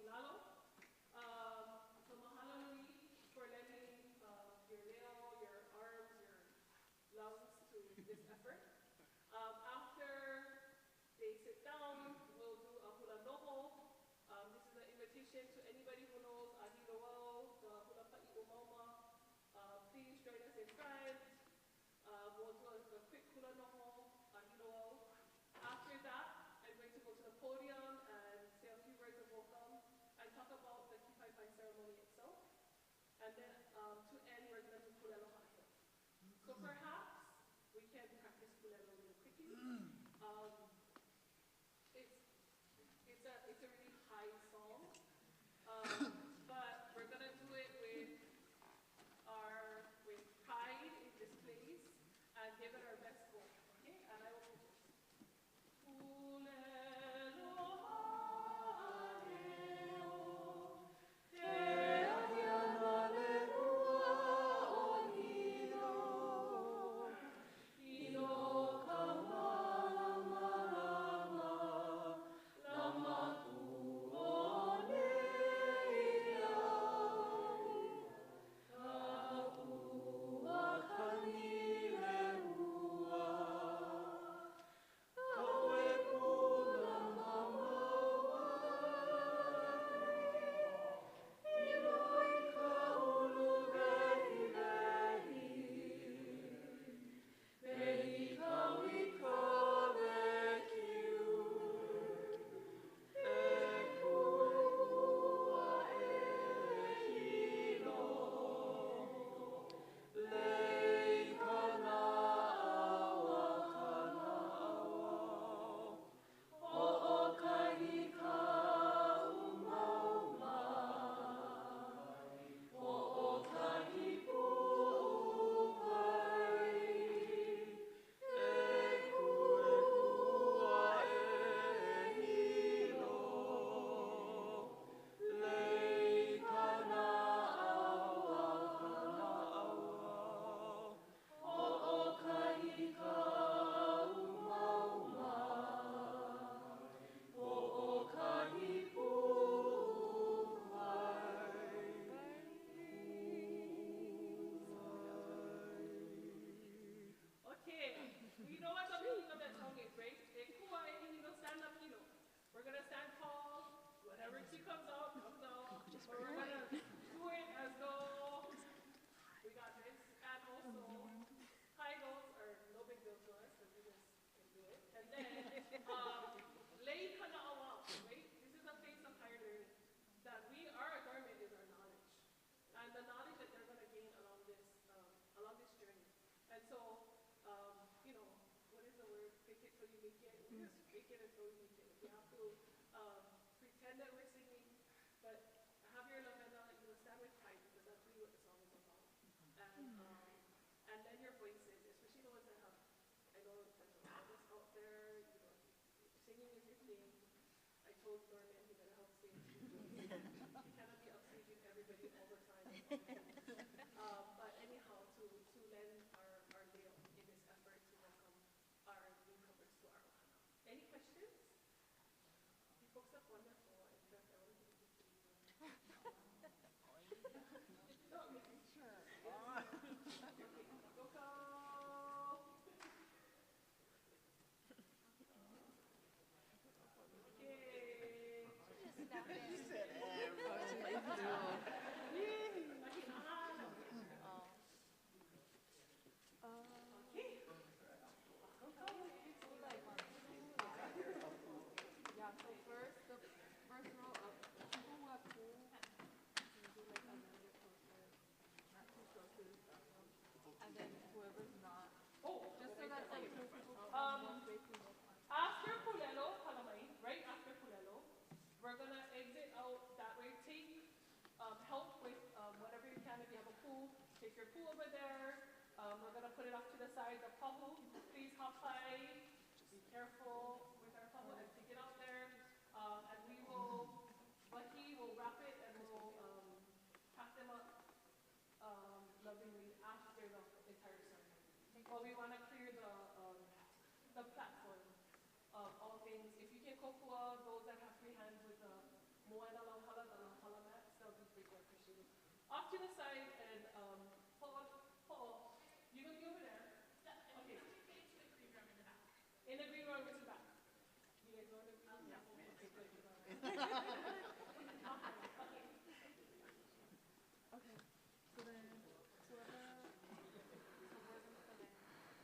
Kulalo. So mahalo nui for lending your leo, your arms, your lungs to this effort. After they sit down, we'll do a hula noho. This is an invitation to anybody who knows Ahiloa, the hula pa'i umauma. Please join us in front. We'll do a quick hula noho, Ahiloa. After that, I'm going to go to the podium and say a few words of welcome and talk about the Kīpaepae ceremony itself. And then to end, we're going to do pulelo ha'aheo. So perhaps we can practice pulelo really quickly. It's a really high song, but we're going to do it with pride in this place and give it our best go. Okay? And I will do this. We're going to stand tall. Whatever key comes out, comes out. But we're going to do it as though we got this. And also, high notes are no big deal to us because we just can do it. And then, lay kana'awa, right? This is a place of higher learning. That our adornment is our knowledge. And the knowledge that they're going to gain along this journey. And so, what is the word? Fake it till you make it. We just fake it until we make it. We have to pretend that we're singing, but have your lavena, stand with pride because that's really what the song is about. And then your voices, especially the ones that have, I know there's a lot of us out there, singing is your thing. I told Norman he better help sing. He cannot be upstaging everybody all the time. But anyhow, to lend our leo in this effort to welcome our newcomers to our ohana. Any questions? You folks are wonderful. In fact, I want to give you no, I'm making sure. Okay, go, go. Okay. Just snap it. You said everybody. Yeah, so first, the first row of people who have two, you do like a little bit closer, not too close, and then whoever's not, just so that like two people can face the whole front. After pulelo, kalamai, right after pulelo, we're going to exit out that way. Take help with whatever you can. If you have a pool, take your pool over there. We're going to put it off to the side. The pahu, please hop high. Be careful with our pahu and take it out there. And we will, Wahi will wrap it and we'll pack them up lovingly after the entire ceremony. Well, we want to clear the platform of all things. If you can kokua, those that have free hands with the moana lang hala to the side and Paul, you gonna be over there? Yeah. Okay. In the green room, which is back. You guys know the yeah. Okay, good. Okay. So then, so we're gonna put in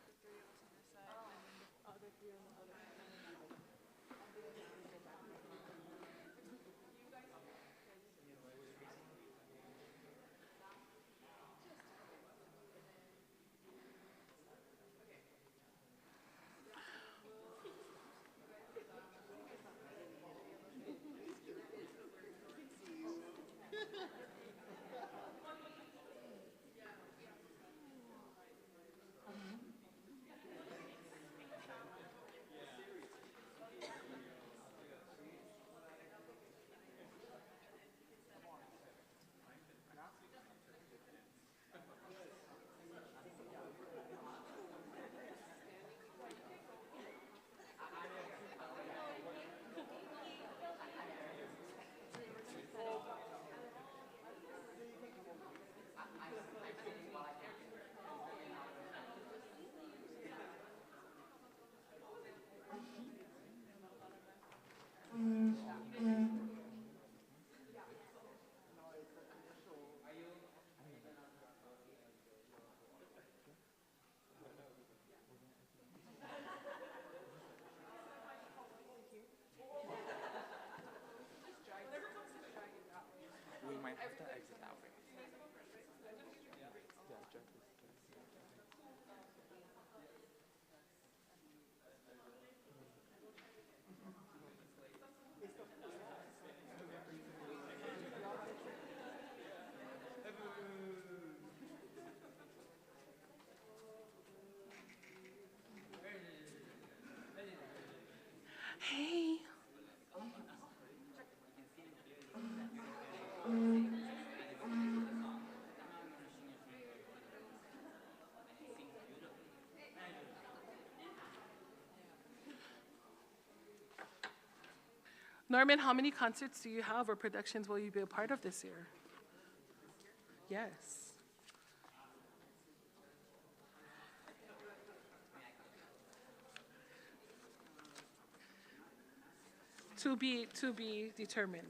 the three of us on this side, and then the other three on the other side. We might have to exit that way. Hey. Norman, how many concerts do you have or productions will you be a part of this year? Yes. To be determined.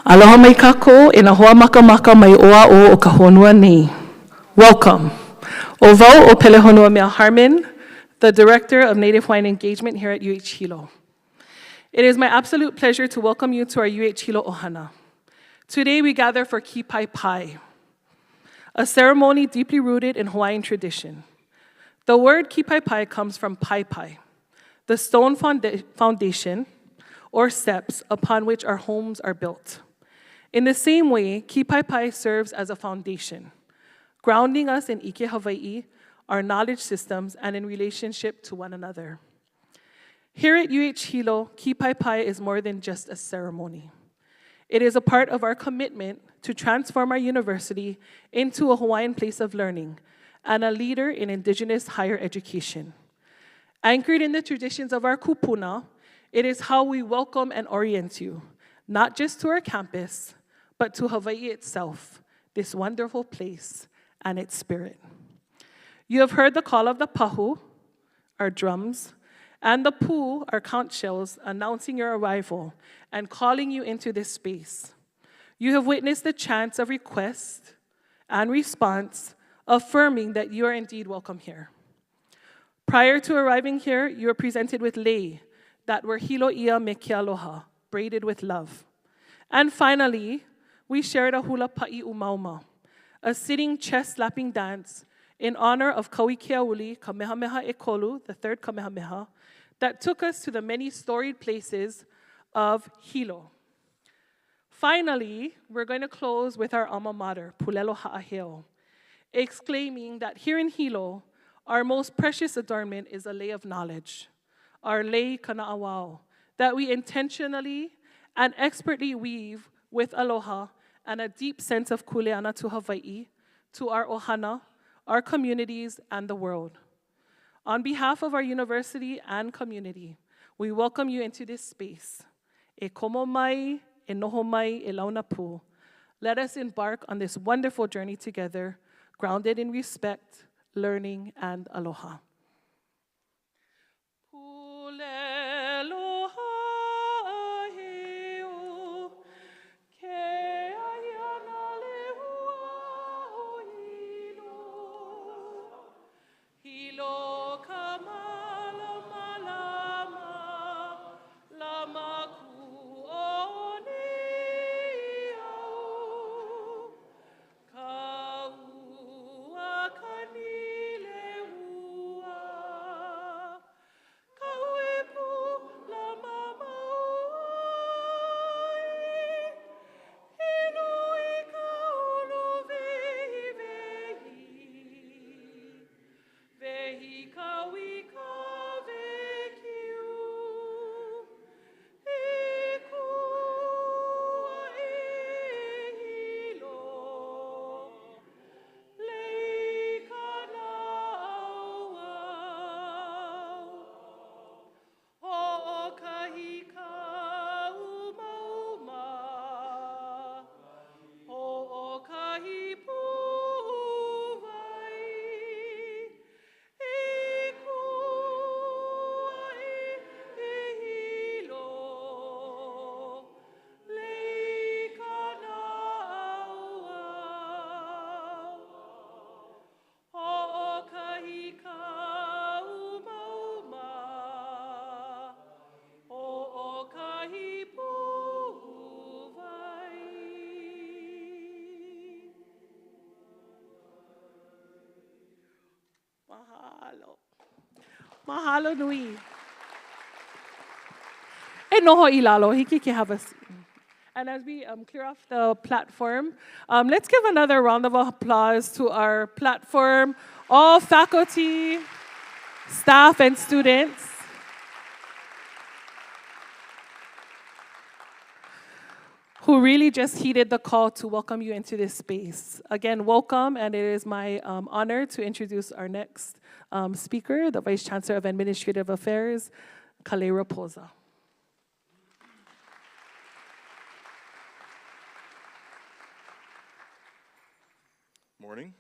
Aloha mai kākou e na hoa makamaka mai oa o ka honua nei. Welcome. O vau o Pelehonua Mea Harmon, the Director of Native Hawaiian Engagement here at UH Hilo. It is my absolute pleasure to welcome you to our UH Hilo Ohana. Today we gather for Kīpaepae, a ceremony deeply rooted in Hawaiian tradition. The word Kīpaepae comes from paipai, the stone foundation or steps upon which our homes are built. In the same way, Kīpaepae serves as a foundation, grounding us in Ike Hawai'i, our knowledge systems, and in relationship to one another. Here at UH Hilo, Kīpaepae is more than just a ceremony. It is a part of our commitment to transform our university into a Hawaiian place of learning and a leader in Indigenous higher education. Anchored in the traditions of our kupuna, it is how we welcome and orient you, not just to our campus, but to Hawaii itself, this wonderful place and its spirit. You have heard the call of the pahu, our drums, and the pu, our conch shells, announcing your arrival and calling you into this space. You have witnessed the chants of request and response, affirming that you are indeed welcome here. Prior to arriving here, you were presented with lei that were hilo ia me ke aloha, braided with love. And finally, we shared a hula pa'i umauma, a sitting chest-slapping dance in honor of Kauikeauli Kamehameha Ekolu, the third Kamehameha, that took us to the many storied places of Hilo. Finally, we're going to close with our alma mater, Pulelo Ha'aheo, exclaiming that here in Hilo, our most precious adornment is a lei of knowledge, our lei kana'awao, that we intentionally and expertly weave with aloha and a deep sense of kuleana to Hawaii, to our ohana, our communities, and the world. On behalf of our university and community, we welcome you into this space. E komo mai, e noho mai, e launa pu. Let us embark on this wonderful journey together, grounded in respect, learning, and aloha. Pulelo ha'aheo, ke aiana lehua o Hilo. Hilo ka malama lama, lama ku o nei au. Ka ua ka ni lehua, ka uepu lama mauai. Hinui ka ulu vehi vehi, vehi ka wika vekiu. Ikua e Hilo, lei ka nauau. Ho'okahi ka umauma, ho'okahi pu'uwai. Ikua e Hilo, lei ka nauau. Ho'okahi ka umauma, ho'okahi pu'uwai. Mahalo. Mahalo nui. E noho I lalo, hiki ke have a seat. And as we clear off the platform, let's give another round of applause to our platform, all faculty, staff, and students. Who really just heeded the call to welcome you into this space. Again, welcome, and it is my honor to introduce our next speaker, the Vice Chancellor of Administrative Affairs, Kale Raposa. Morning.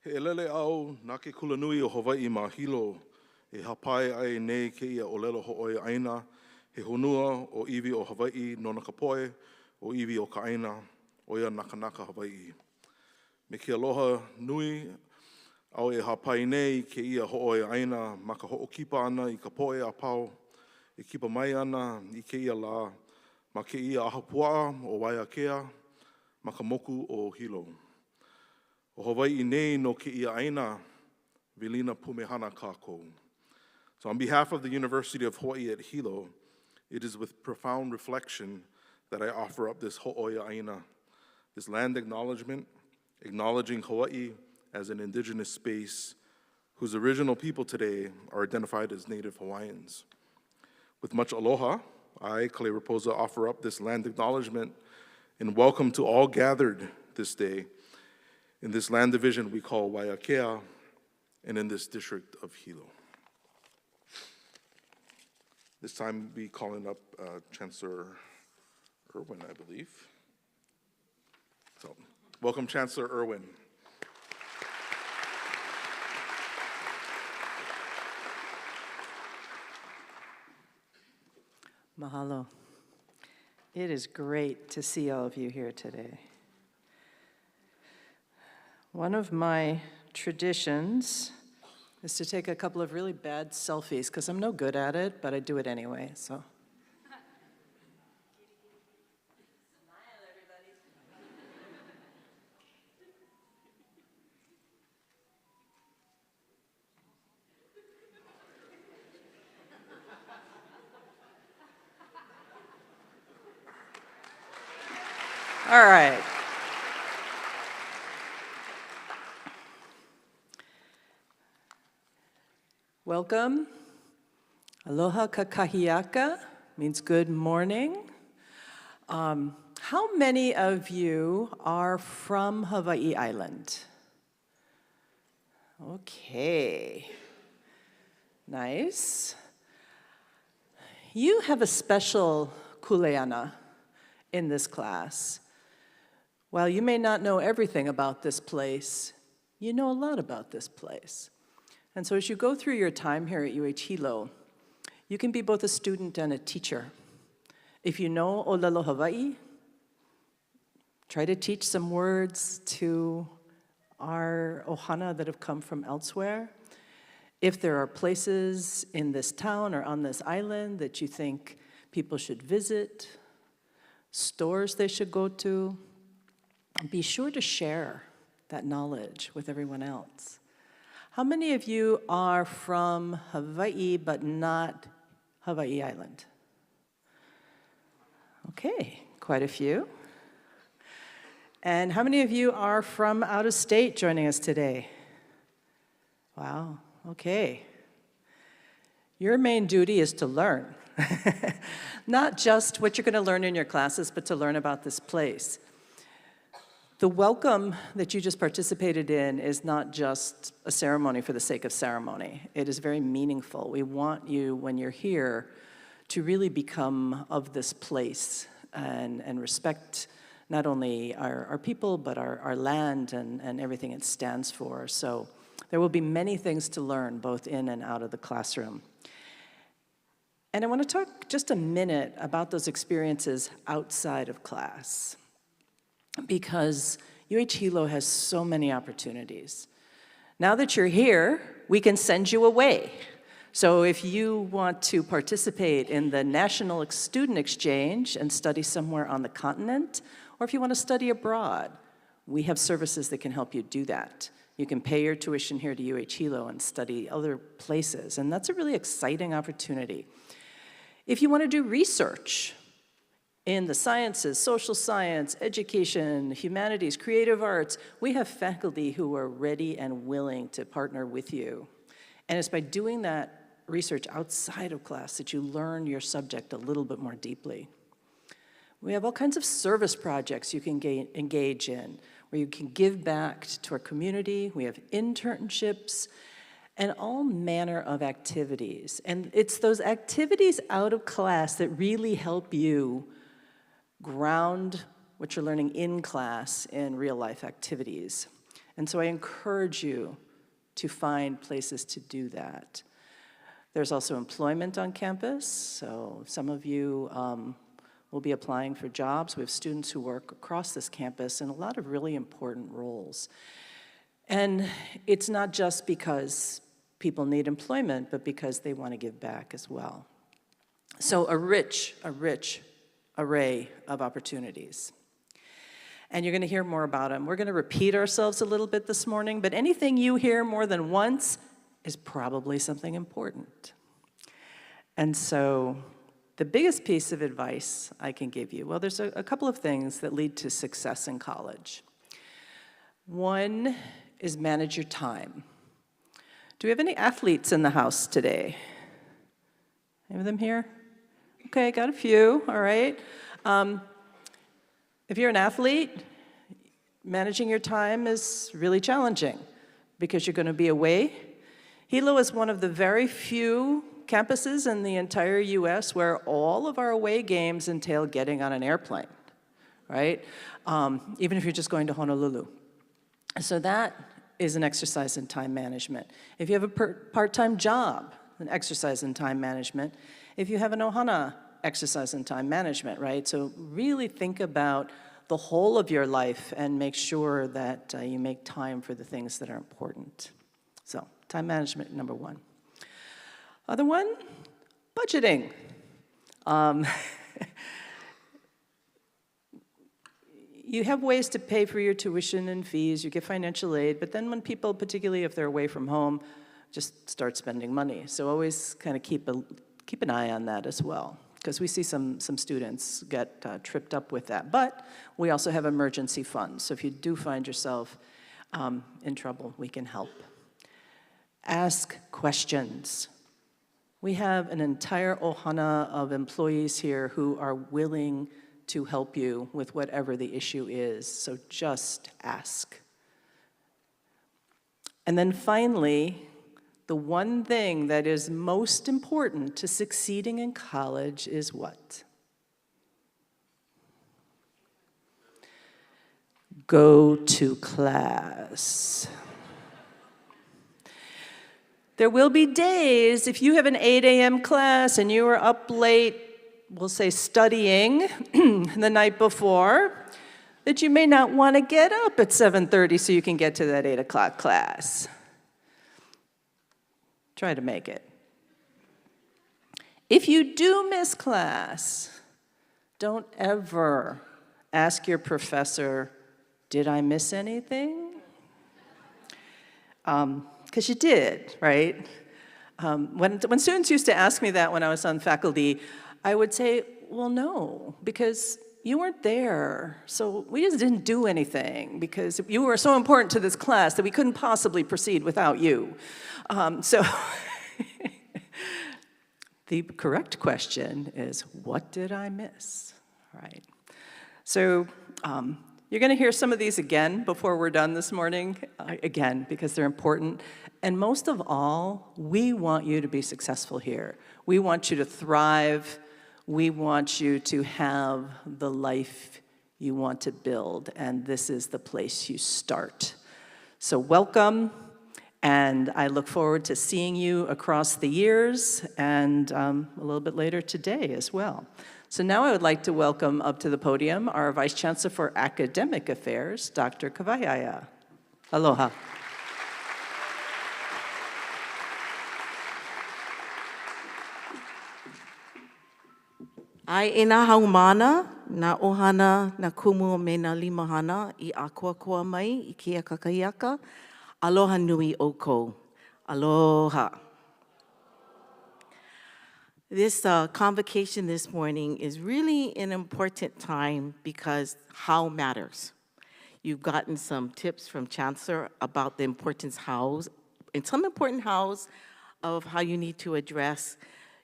He elele au nā ke kulanui o Hawai'i ma Hilo e hapai ai nei ke ia olelo ho'oi aina He honua o iwi o Hawai'i no na kapoe, o iwi o ka aina, o ia nakanaka Hawai'i. Me ke aloha nui, au e hapai nei ke ia ho'o e aina ma ka ho'okipa ana i ka poe a pau, e kipa mai ana i ke ia la, ma ke ia ahapua o Waiakea, ma ka moku o Hilo. O Hawai'i nei no ke ia aina, Vilina Pumehana kākou. So on behalf of the University of Hawaii at Hilo, it is with profound reflection that I offer up this ho'oia aina, this land acknowledgement, acknowledging Hawaii as an indigenous space whose original people today are identified as Native Hawaiians. With much aloha, I, Kale Raposa, offer up this land acknowledgement and welcome to all gathered this day in this land division we call Waiakea and in this district of Hilo. This time we'll be calling up Chancellor Irwin, I believe. So, welcome Chancellor Irwin. Mahalo. It is great to see all of you here today. One of my traditions is to take a couple of really bad selfies, because I'm no good at it, but I do it anyway, so. All right. Welcome. Aloha kakahiaka means good morning. How many of you are from Hawaii Island? Okay. Nice. You have a special kuleana in this class. While you may not know everything about this place, you know a lot about this place. And so as you go through your time here at UH Hilo, you can be both a student and a teacher. If you know Olelo Hawaii, try to teach some words to our ohana that have come from elsewhere. If there are places in this town or on this island that you think people should visit, stores they should go to, be sure to share that knowledge with everyone else. How many of you are from Hawaii but not Hawaii Island? Okay, quite a few. And how many of you are from out of state joining us today? Wow, okay. Your main duty is to learn. Not just what you're going to learn in your classes, but to learn about this place. The welcome that you just participated in is not just a ceremony for the sake of ceremony. It is very meaningful. We want you, when you're here, to really become of this place and respect not only our people, but our land and everything it stands for. So there will be many things to learn, both in and out of the classroom. And I want to talk just a minute about those experiences outside of class, because UH Hilo has so many opportunities. Now that you're here, we can send you away. So if you want to participate in the National Student Exchange and study somewhere on the continent, or if you want to study abroad, we have services that can help you do that. You can pay your tuition here to UH Hilo and study other places, and that's a really exciting opportunity. If you want to do research in the sciences, social science, education, humanities, creative arts, we have faculty who are ready and willing to partner with you. And it's by doing that research outside of class that you learn your subject a little bit more deeply. We have all kinds of service projects you can engage in, where you can give back to our community. We have internships and all manner of activities. And it's those activities out of class that really help you ground what you're learning in class in real life activities. And so I encourage you to find places to do that. There's also employment on campus, so some of you will be applying for jobs. We have students who work across this campus in a lot of really important roles. And it's not just because people need employment, but because they want to give back as well. So a rich array of opportunities. And you're going to hear more about them. We're going to repeat ourselves a little bit this morning, but anything you hear more than once is probably something important. And so the biggest piece of advice I can give you, well, there's a couple of things that lead to success in college. One is manage your time. Do we have any athletes in the house today? Any of them here? Okay, got a few, all right. If you're an athlete, managing your time is really challenging because you're going to be away. Hilo is one of the very few campuses in the entire US where all of our away games entail getting on an airplane, right? Even if you're just going to Honolulu. So that is an exercise in time management. If you have a part-time job, an exercise in time management. If you have an ohana, exercise in time management, right? So really think about the whole of your life and make sure that you make time for the things that are important. So time management, number one. Other one, budgeting. You have ways to pay for your tuition and fees, you get financial aid, but then when people, particularly if they're away from home, just start spending money. So always kind of keep an eye on that as well, because we see some students get tripped up with that. But we also have emergency funds, so if you do find yourself in trouble, we can help. Ask questions. We have an entire ohana of employees here who are willing to help you with whatever the issue is, so just ask. And then finally, the one thing that is most important to succeeding in college is what? Go to class. There will be days, if you have an 8 a.m. class and you are up late, we'll say studying the night before, that you may not want to get up at 7:30 so you can get to that 8 o'clock class. Try to make it. If you do miss class, don't ever ask your professor, did I miss anything? Because you did, right? When students used to ask me that when I was on faculty, I would say, well, no, because you weren't there. So we just didn't do anything because you were so important to this class that we couldn't possibly proceed without you. So the correct question is, what did I miss, right? So you're going to hear some of these again before we're done this morning, again, because they're important. And most of all, we want you to be successful here. We want you to thrive. We want you to have the life you want to build, and this is the place you start. So welcome, and I look forward to seeing you across the years and a little bit later today as well. So now I would like to welcome up to the podium our Vice Chancellor for Academic Affairs, Dr. Kīpaepae. Aloha. Ai e nā haumana, nā ohana, nā kumu me nā limahana I a koa mai I kia kakahiaka. Aloha nui ōkou. Aloha. This convocation this morning is really an important time because how matters. You've gotten some tips from Chancellor about the importance hows, and some important hows of how you need to address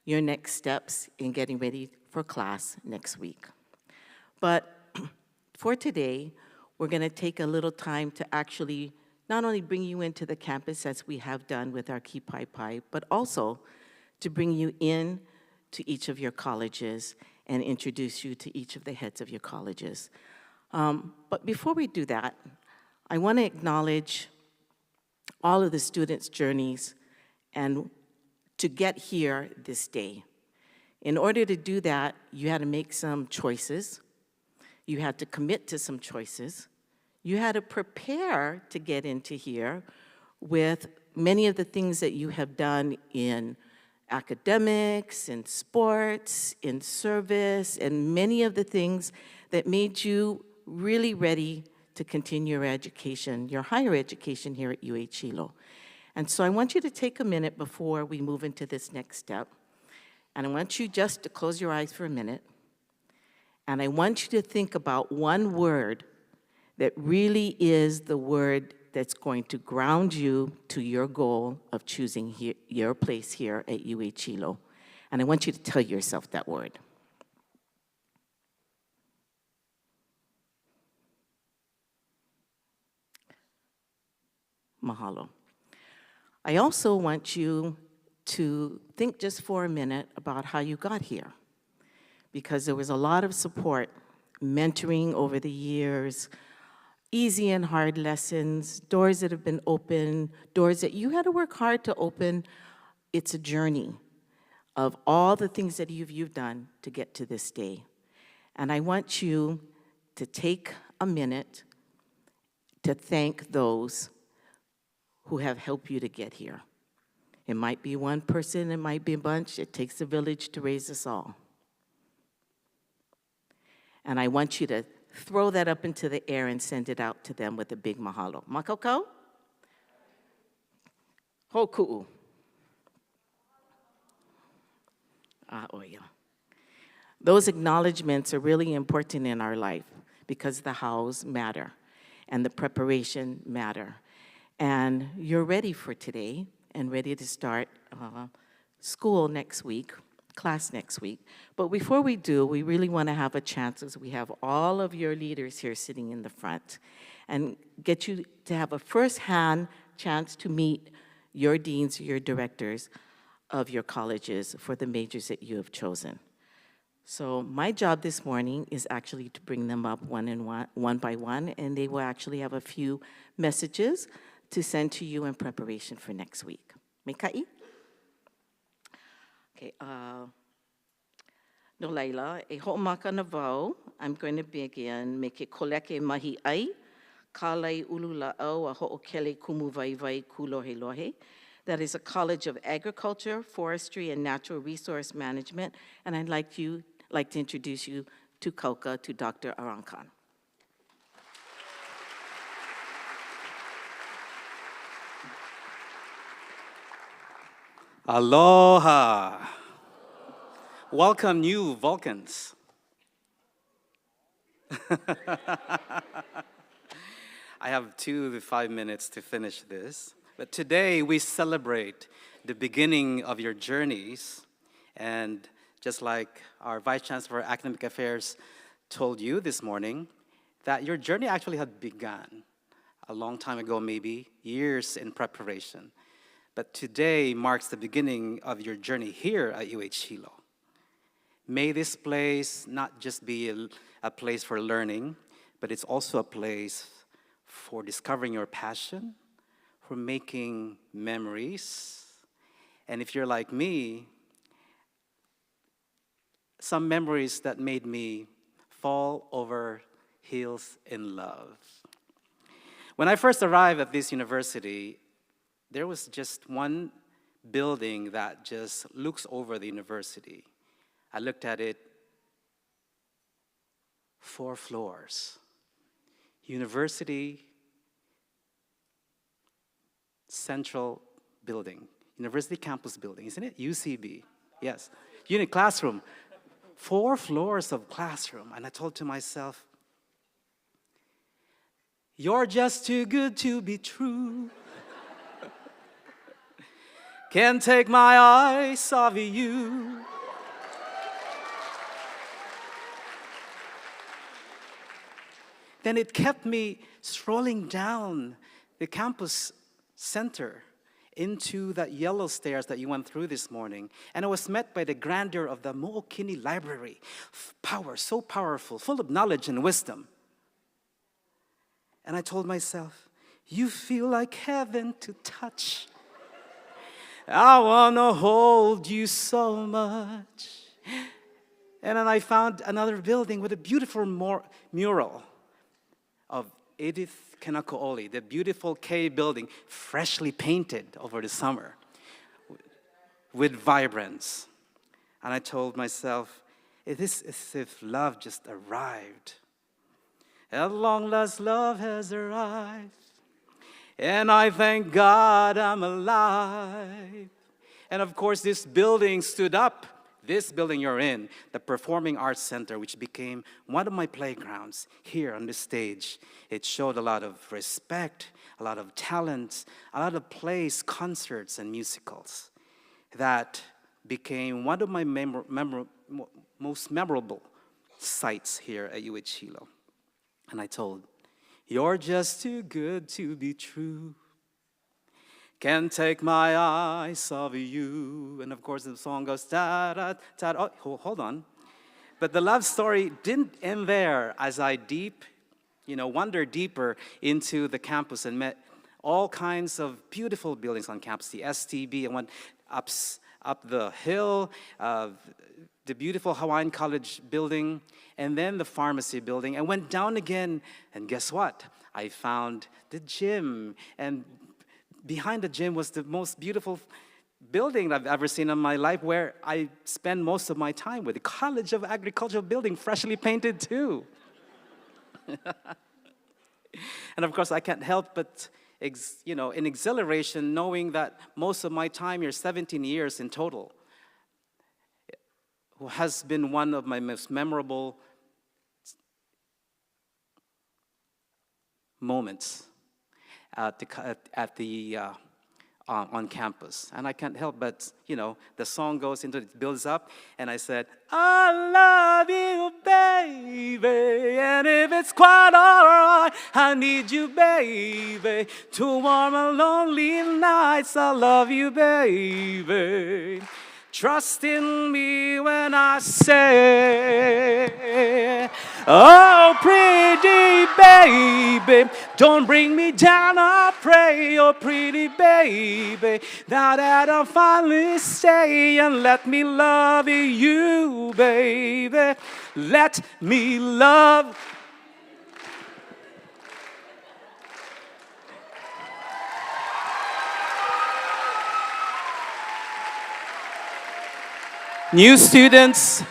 your next steps in getting ready for class next week. But for today, we're going to take a little time to actually not only bring you into the campus as we have done with our Kīpaepae, but also to bring you in to each of your colleges and introduce you to each of the heads of your colleges. But before we do that, I want to acknowledge all of the students' journeys and to get here this day. In order to do that, you had to make some choices. You had to commit to some choices. You had to prepare to get into here with many of the things that you have done in academics, in sports, in service, and many of the things that made you really ready to continue your education, your higher education here at UH Hilo. And so I want you to take a minute before we move into this next step. And I want you just to close your eyes for a minute. And I want you to think about one word that really is the word that's going to ground you to your goal of choosing your place here at UH Hilo. And I want you to tell yourself that word. Mahalo. I also want you to think just for a minute about how you got here, because there was a lot of support, mentoring over the years, easy and hard lessons, doors that have been opened, doors that you had to work hard to open. It's a journey of all the things that you've done to get to this day. And I want you to take a minute to thank those who have helped you to get here. It might be one person, it might be a bunch. It takes a village to raise us all. And I want you to throw that up into the air and send it out to them with a big mahalo. Makoko? Hoku'u. Oya. Those acknowledgments are really important in our life because the hows matter and the preparation matter. And you're ready for today and ready to start school next week, class next week. But before we do, we really want to have a chance, as we have all of your leaders here sitting in the front, and get you to have a first-hand chance to meet your deans, your directors of your colleges for the majors that you have chosen. So my job this morning is actually to bring them up one by one, and they will actually have a few messages to send to you in preparation for next week. Mekai? Okay, no laila, e ho'omaka na wau, I'm going to begin me ke koleke mahi ai, kālai ulula au a ho'okele kumu vai vai kulohe lohe. That is a College of Agriculture, Forestry, and Natural Resource Management, and I'd like to introduce you to Kauka, to Dr. Arankan. Aloha. Welcome, new Vulcans. I have 2 to 5 minutes to finish this. But today we celebrate the beginning of your journeys. And just like our Vice Chancellor for Academic Affairs told you this morning, that your journey actually had begun a long time ago, maybe, years in preparation. But today marks the beginning of your journey here at UH Hilo. May this place not just be a place for learning, but it's also a place for discovering your passion, for making memories. And if you're like me, some memories that made me fall over heels in love. When I first arrived at this university, there was just one building that just looks over the university. I looked at it, 4 floors. University Central Building, University Campus Building, isn't it? UCB, yes. Unit classroom, 4 floors of classroom. And I told to myself, you're just too good to be true. Can't take my eyes off of you. Then it kept me strolling down the campus center into that yellow stairs that you went through this morning. And I was met by the grandeur of the Mo'okini Library. Power, so powerful, full of knowledge and wisdom. And I told myself, you feel like heaven to touch. I wanna hold you so much. And then I found another building with a beautiful mural of Edith Kenako'oli, the beautiful K building, freshly painted over the summer with vibrance. And I told myself, it is as if love just arrived. At long last, love has arrived. And I thank God I'm alive. And of course, this building stood up. This building you're in, the Performing Arts Center, which became one of my playgrounds here on the stage. It showed a lot of respect, a lot of talent, a lot of plays, concerts, and musicals that became one of my most memorable sites here at UH Hilo. And I told, you're just too good to be true. Can't take my eyes off you. And of course the song goes, ta-da-ta-da. Oh, hold on. But the love story didn't end there as I wandered deeper into the campus and met all kinds of beautiful buildings on campus. The STB, and went up the hill, the beautiful Hawaiian College building, and then the pharmacy building, and went down again, and guess what? I found the gym, and behind the gym was the most beautiful building I've ever seen in my life, where I spend most of my time with. The College of Agricultural building, freshly painted too. And of course, I can't help but, in exhilaration, knowing that most of my time here, 17 years in total, has been one of my most memorable moments on campus. And I can't help but, the song goes into, it builds up, and I said, I love you, baby, and if it's quite all right, I need you, baby, to warm a lonely nights. I love you, baby. Trust in me when I say, oh, pretty baby, don't bring me down, I pray, oh, pretty baby, now that I finally stay, and let me love you, baby, let me love. New students,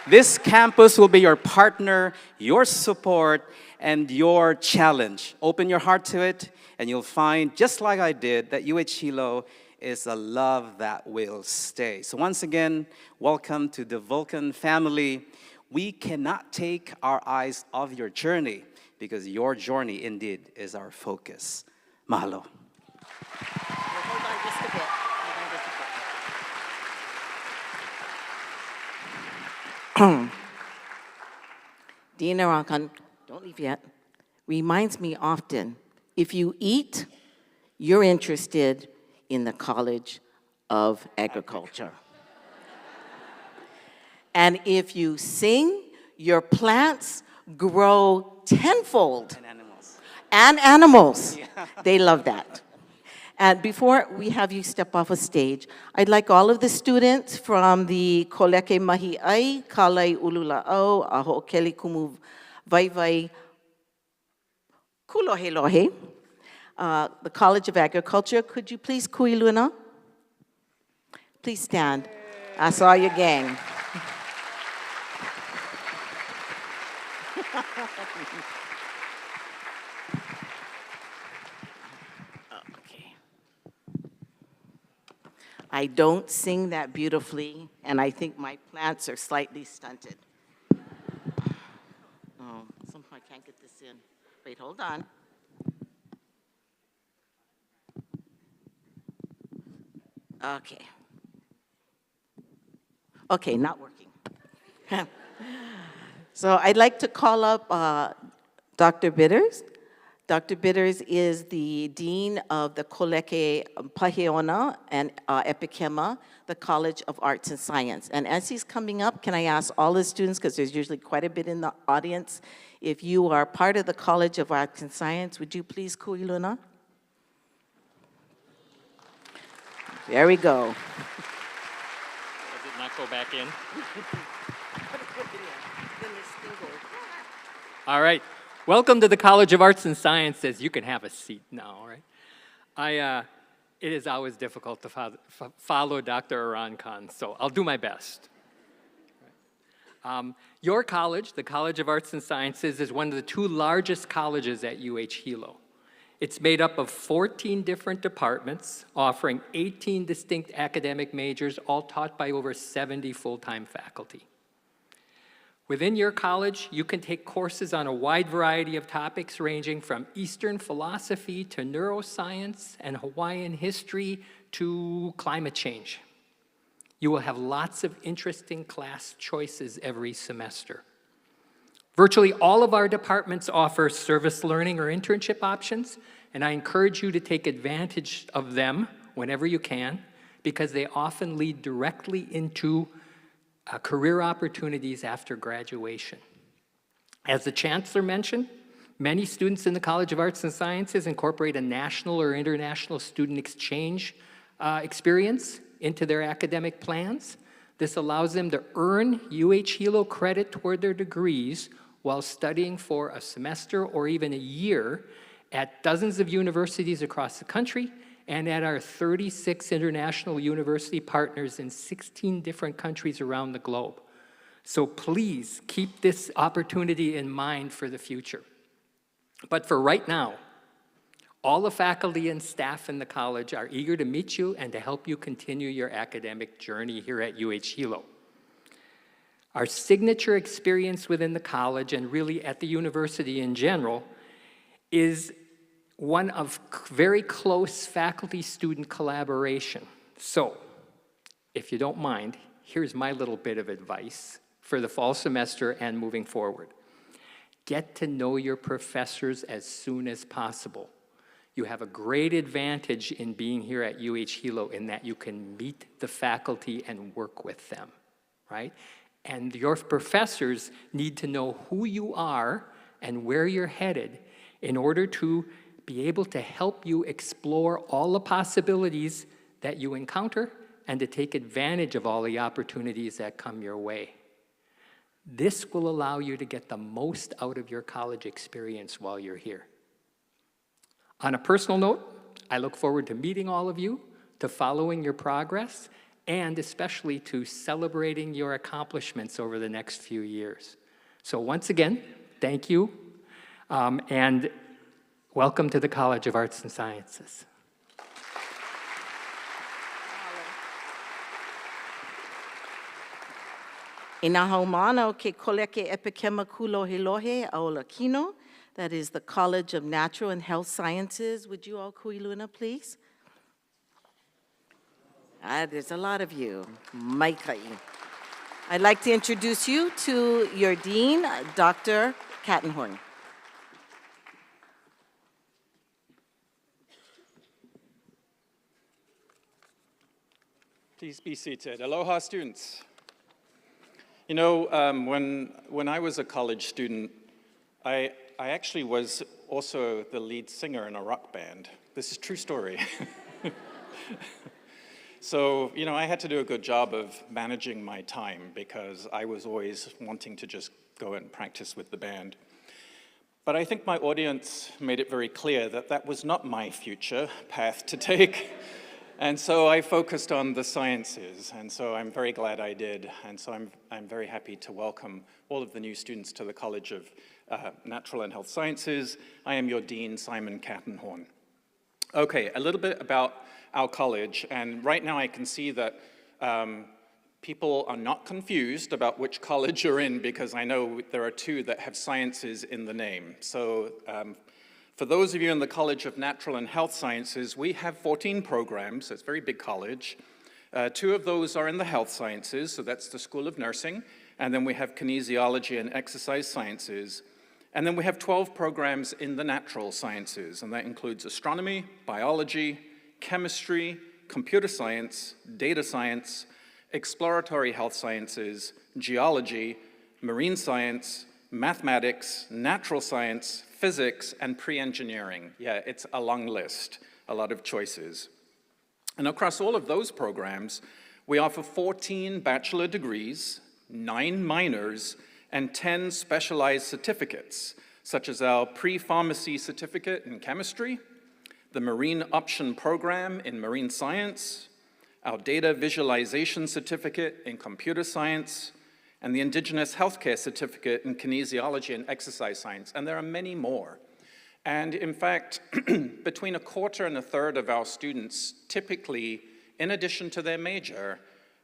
this campus will be your partner, your support, and your challenge. Open your heart to it, and you'll find, just like I did, that UH Hilo is a love that will stay. So once again, welcome to the Vulcan family. We cannot take our eyes off your journey, because your journey indeed is our focus. Mahalo. Hold on just a bit. Dean Arakan, don't leave yet, reminds me often, if you eat, you're interested in the College of Agriculture. And if you sing, your plants grow tenfold. And animals. And animals. Yeah. They love that. And before we have you step off a stage, I'd like all of the students from the Koleke Mahi Ai, Kalai Ulula'au, Aho Keli Kumu Vaivai Kulohelohe, the College of Agriculture, could you please kui luna? Please stand. I saw your gang. Okay. I don't sing that beautifully, and I think my plants are slightly stunted. Oh, somehow I can't get this in. Wait, hold on. Okay. Okay, not working. So I'd like to call up Dr. Bitters. Dr. Bitters is the Dean of the Koleke Paheona and Epikema, the College of Arts and Science. And as he's coming up, can I ask all the students, because there's usually quite a bit in the audience, if you are part of the College of Arts and Science, would you please kui luna? There we go. Does it not go back in? All right. Welcome to the College of Arts and Sciences. You can have a seat now, all right? It is always difficult to follow Dr. Iran Khan, so I'll do my best. Your college, the College of Arts and Sciences, is one of the 2 largest colleges at UH-Hilo. It's made up of 14 different departments, offering 18 distinct academic majors, all taught by over 70 full-time faculty. Within your college, you can take courses on a wide variety of topics ranging from Eastern philosophy to neuroscience and Hawaiian history to climate change. You will have lots of interesting class choices every semester. Virtually all of our departments offer service learning or internship options, and I encourage you to take advantage of them whenever you can, because they often lead directly into career opportunities after graduation. As the Chancellor mentioned, many students in the College of Arts and Sciences incorporate a national or international student exchange experience into their academic plans. This allows them to earn UH-Hilo credit toward their degrees while studying for a semester or even a year at dozens of universities across the country and at our 36 international university partners in 16 different countries around the globe. So please keep this opportunity in mind for the future. But for right now, all the faculty and staff in the college are eager to meet you and to help you continue your academic journey here at UH-Hilo. Our signature experience within the college, and really at the university in general, is one of very close faculty-student collaboration. So, if you don't mind, here's my little bit of advice for the fall semester and moving forward. Get to know your professors as soon as possible. You have a great advantage in being here at UH-Hilo in that you can meet the faculty and work with them, right? And your professors need to know who you are and where you're headed in order to be able to help you explore all the possibilities that you encounter and to take advantage of all the opportunities that come your way. This will allow you to get the most out of your college experience while you're here. On a personal note, I look forward to meeting all of you, to following your progress, and especially to celebrating your accomplishments over the next few years. So once again, thank you, and welcome to the College of Arts and Sciences. Inahaumano ke koleke epikema kulohilohe aolakino. That is the College of Natural and Health Sciences. Would you all kuiluna, please? There's a lot of you. Maikai. I'd like to introduce you to your dean, Dr. Kattenhorn. Please be seated. Aloha, students. You know, when I was a college student, I actually was also the lead singer in a rock band. This is a true story. So, you know, I had to do a good job of managing my time because I was always wanting to just go and practice with the band. But I think my audience made it very clear that that was not my future path to take. And so I focused on the sciences, and so I'm very glad I did. And so I'm very happy to welcome all of the new students to the College of Natural and Health Sciences. I am your dean, Simon Kattenhorn. Okay, a little bit about our college, and right now I can see that people are not confused about which college you're in because I know there are two that have sciences in the name. So for those of you in the College of Natural and Health Sciences, we have 14 programs. It's a very big college. 2 of those are in the health sciences, so that's the School of Nursing, and then we have kinesiology and exercise sciences. And then we have 12 programs in the natural sciences, and that includes astronomy, biology, chemistry, computer science, data science, exploratory health sciences, geology, marine science, mathematics, natural science, physics, and pre-engineering. Yeah, it's a long list, a lot of choices. And across all of those programs, we offer 14 bachelor degrees, 9 minors, and 10 specialized certificates, such as our pre-pharmacy certificate in chemistry, the Marine Option Program in marine science, our data visualization certificate in computer science, and the Indigenous Healthcare Certificate in kinesiology and exercise science, and there are many more. And in fact, between a quarter and a third of our students typically, in addition to their major,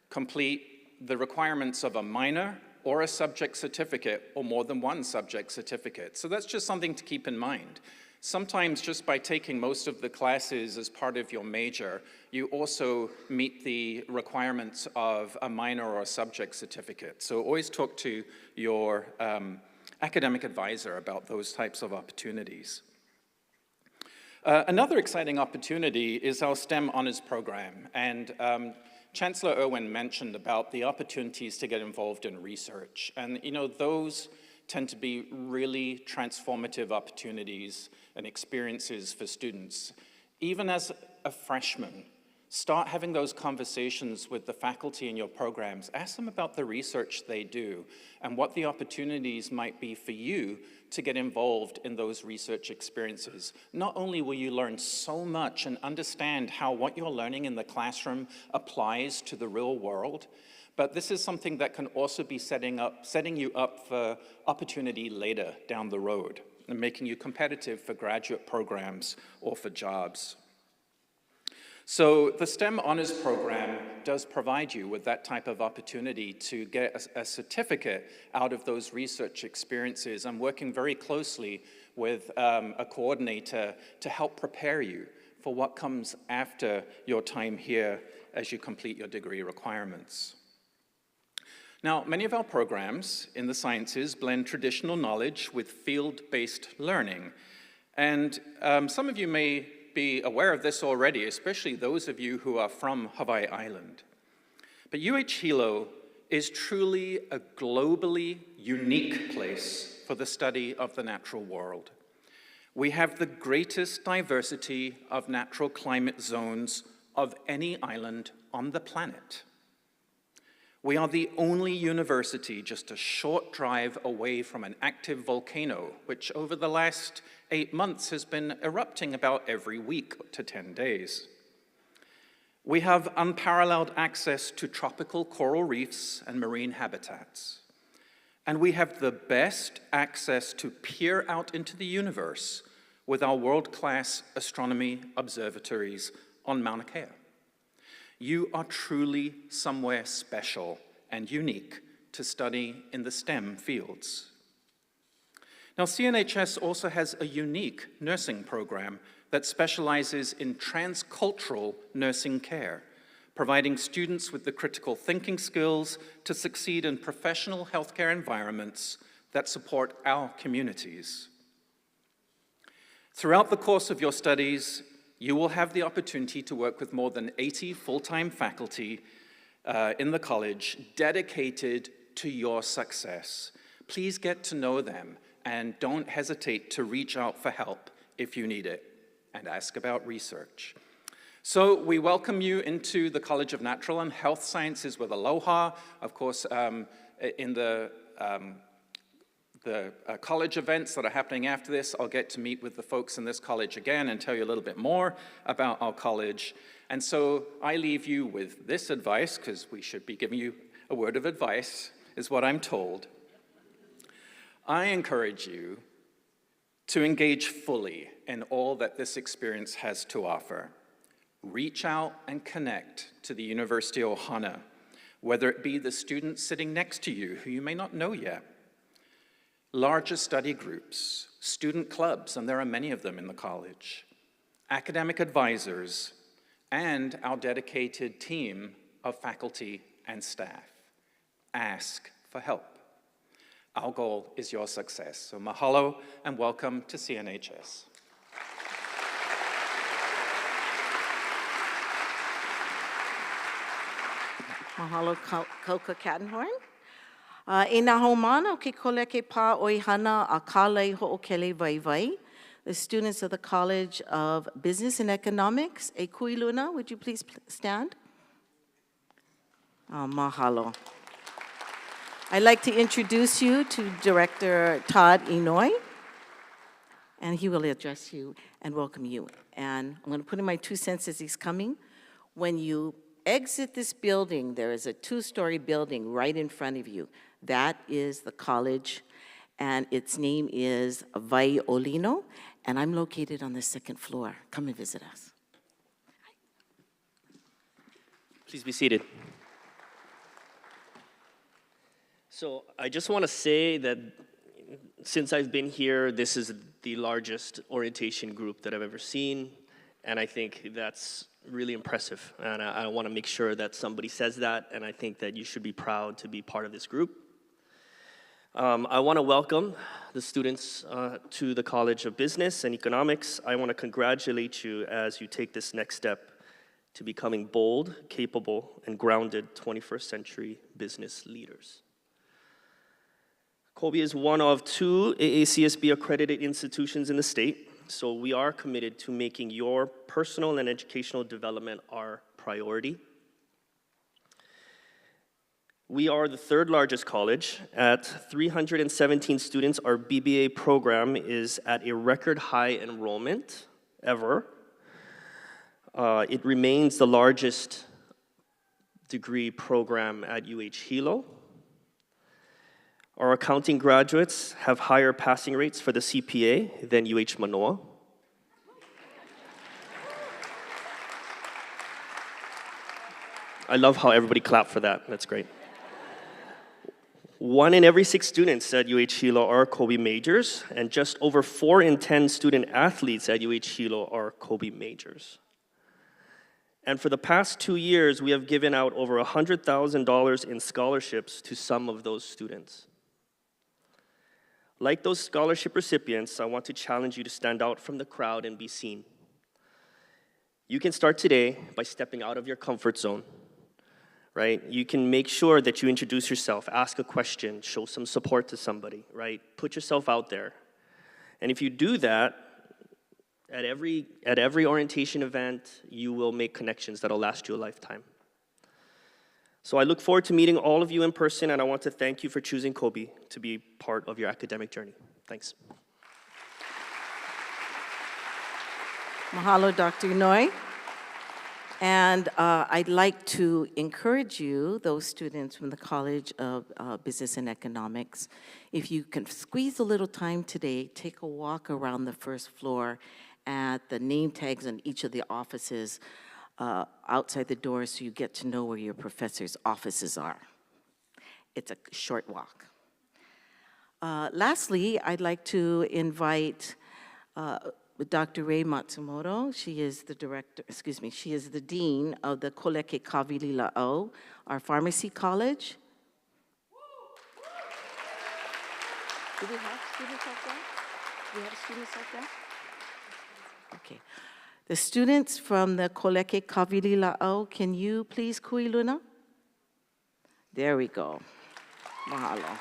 complete the requirements of a minor or a subject certificate or more than one subject certificate. So that's just something to keep in mind. Sometimes just by taking most of the classes as part of your major, you also meet the requirements of a minor or a subject certificate. So always talk to your academic advisor about those types of opportunities. Another exciting opportunity is our STEM honors program. And Chancellor Irwin mentioned about the opportunities to get involved in research. And you know, those tend to be really transformative opportunities and experiences for students. Even as a freshman, start having those conversations with the faculty in your programs. Ask them about the research they do and what the opportunities might be for you to get involved in those research experiences. Not only will you learn so much and understand how what you're learning in the classroom applies to the real world, but this is something that can also be setting you up for opportunity later down the road and making you competitive for graduate programs or for jobs. So the STEM honors program does provide you with that type of opportunity to get a certificate out of those research experiences. I'm working very closely with a coordinator to help prepare you for what comes after your time here as you complete your degree requirements. Now, many of our programs in the sciences blend traditional knowledge with field-based learning. And some of you may be aware of this already, especially those of you who are from Hawaii Island. But UH Hilo is truly a globally unique place for the study of the natural world. We have the greatest diversity of natural climate zones of any island on the planet. We are the only university just a short drive away from an active volcano, which over the last 8 months has been erupting about every week to 10 days. We have unparalleled access to tropical coral reefs and marine habitats. And we have the best access to peer out into the universe with our world-class astronomy observatories on Mauna Kea. You are truly somewhere special and unique to study in the STEM fields. Now, CNHS also has a unique nursing program that specializes in transcultural nursing care, providing students with the critical thinking skills to succeed in professional healthcare environments that support our communities. Throughout the course of your studies, you will have the opportunity to work with more than 80 full-time faculty in the college dedicated to your success. Please get to know them and don't hesitate to reach out for help if you need it and ask about research. So we welcome you into the College of Natural and Health Sciences with aloha. Of course, in the college events that are happening after this, I'll get to meet with the folks in this college again and tell you a little bit more about our college. And so I leave you with this advice, because we should be giving you a word of advice, is what I'm told. I encourage you to engage fully in all that this experience has to offer. Reach out and connect to the University of Ohana, whether it be the students sitting next to you who you may not know yet, larger study groups, student clubs, and there are many of them in the college, academic advisors, and our dedicated team of faculty and staff. Ask for help. Our goal is your success. So mahalo and welcome to CNHS. Mahalo, Kauka Cattenhorn. E nā haumana o ke koleke pā o i hana a kālei ho'okele vai vai. the students of the College of Business and Economics. E kui luna, would you please stand? Oh, mahalo. I'd like to introduce you to Director Todd Inouye, and he will address you and welcome you. And I'm going to put in my 2 cents as he's coming. When you exit this building, there is a 2-story building right in front of you. That is the college, and its name is Vai'olino, and I'm located on the 2nd floor. Come and visit us. Please be seated. So I just want to say that since I've been here, this is the largest orientation group that I've ever seen, and I think that's really impressive. And I want to make sure that somebody says that, and I think that you should be proud to be part of this group. I want to welcome the students to the College of Business and Economics. I want to congratulate you as you take this next step to becoming bold, capable, and grounded 21st century business leaders. Kobe is one of 2 AACSB accredited institutions in the state, so we are committed to making your personal and educational development our priority. We are the 3rd largest college. At 317 students, our BBA program is at a record high enrollment ever. It remains the largest degree program at UH Hilo. Our accounting graduates have higher passing rates for the CPA than UH Manoa. I love how everybody clapped for that. That's great. 1 in every 6 students at UH Hilo are Kobe majors, and just over 4 in 10 student athletes at UH Hilo are Kobe majors. And for the past 2 years, we have given out over $100,000 in scholarships to some of those students. Like those scholarship recipients, I want to challenge you to stand out from the crowd and be seen. You can start today by stepping out of your comfort zone, right? You can make sure that you introduce yourself, ask a question, show some support to somebody, right? Put yourself out there. And if you do that, at every orientation event, you will make connections that'll last you a lifetime. So I look forward to meeting all of you in person, and I want to thank you for choosing Kobe to be part of your academic journey. Thanks. Mahalo, Dr. Inouye. And I'd like to encourage you, those students from the College of Business and Economics, if you can squeeze a little time today, take a walk around the 1st floor at the name tags on each of the offices outside the door so you get to know where your professors' offices are. It's a short walk. Lastly, I'd like to invite Dr. Ray Matsumoto. She is the she is the dean of the Koleke Kavili La'o, our pharmacy college. Do we have students like that? Do we have students like that? Okay. The students from the Koleke Kavili La'o, can you please kui luna? There we go. Mahalo.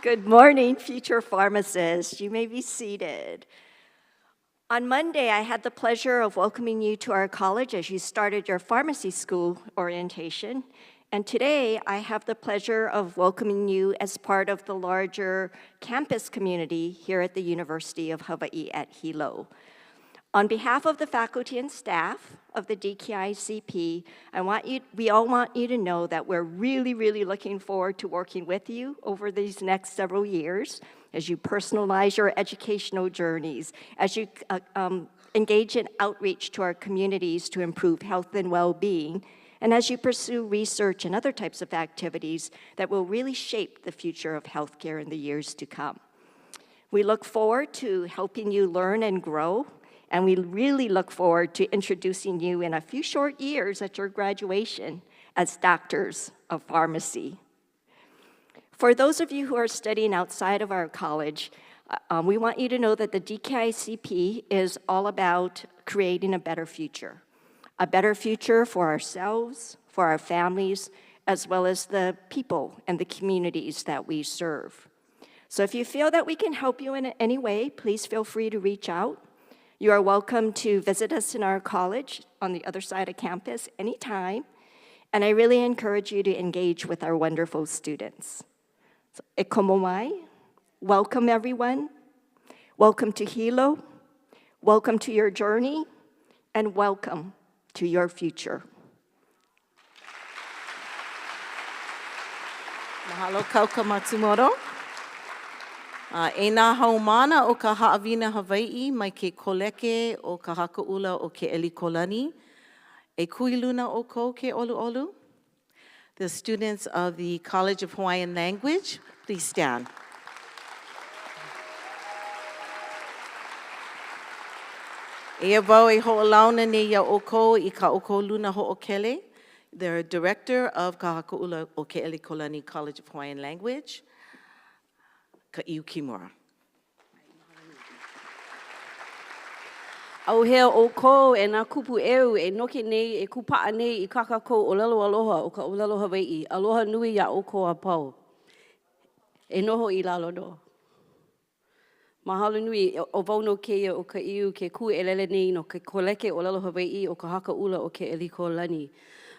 Good morning, future pharmacists. You may be seated. On Monday, I had the pleasure of welcoming you to our college as you started your pharmacy school orientation. And today, I have the pleasure of welcoming you as part of the larger campus community here at the University of Hawaii at Hilo. On behalf of the faculty and staff of the DKICP, we all want you to know that we're really, really looking forward to working with you over these next several years as you personalize your educational journeys, as you engage in outreach to our communities to improve health and well-being, and as you pursue research and other types of activities that will really shape the future of healthcare in the years to come. We look forward to helping you learn and grow, and we really look forward to introducing you in a few short years at your graduation as doctors of pharmacy. For those of you who are studying outside of our college, we want you to know that the DKICP is all about creating a better future for ourselves, for our families, as well as the people and the communities that we serve. So if you feel that we can help you in any way, please feel free to reach out. You are welcome to visit us in our college on the other side of campus anytime. And I really encourage you to engage with our wonderful students. So, e komo mai. Welcome, everyone. Welcome to Hilo. Welcome to your journey. And welcome to your future. Mahalo kauka Matsumoto. E nā haumana o ka haʻawina Hawai'i mai ke koleke o ka hakaʻula o ke ʻelikolani. E kui luna o kou ke ʻoluʻolu. The students of the College of Hawaiian Language, please stand. Ea wau e hoʻolauna nei ia o kou I ka o kou luna hoʻokele. The director of ka hakaʻula o ke ʻelikolani College of Hawaiian Language. Ka iu Kimura. Au hea o ko e nā kupu eu e noke nei e kupaa nei I kakako o lalo aloha o ka o lalo Hawai'i. Aloha nui ia o ko a pau. E noho I lalo no. Mahalo nui o wau no keia o ka iu ke ku e lele nei no ke koleke o lalo Hawai'i o ka haka ula o ke ʻelikolani.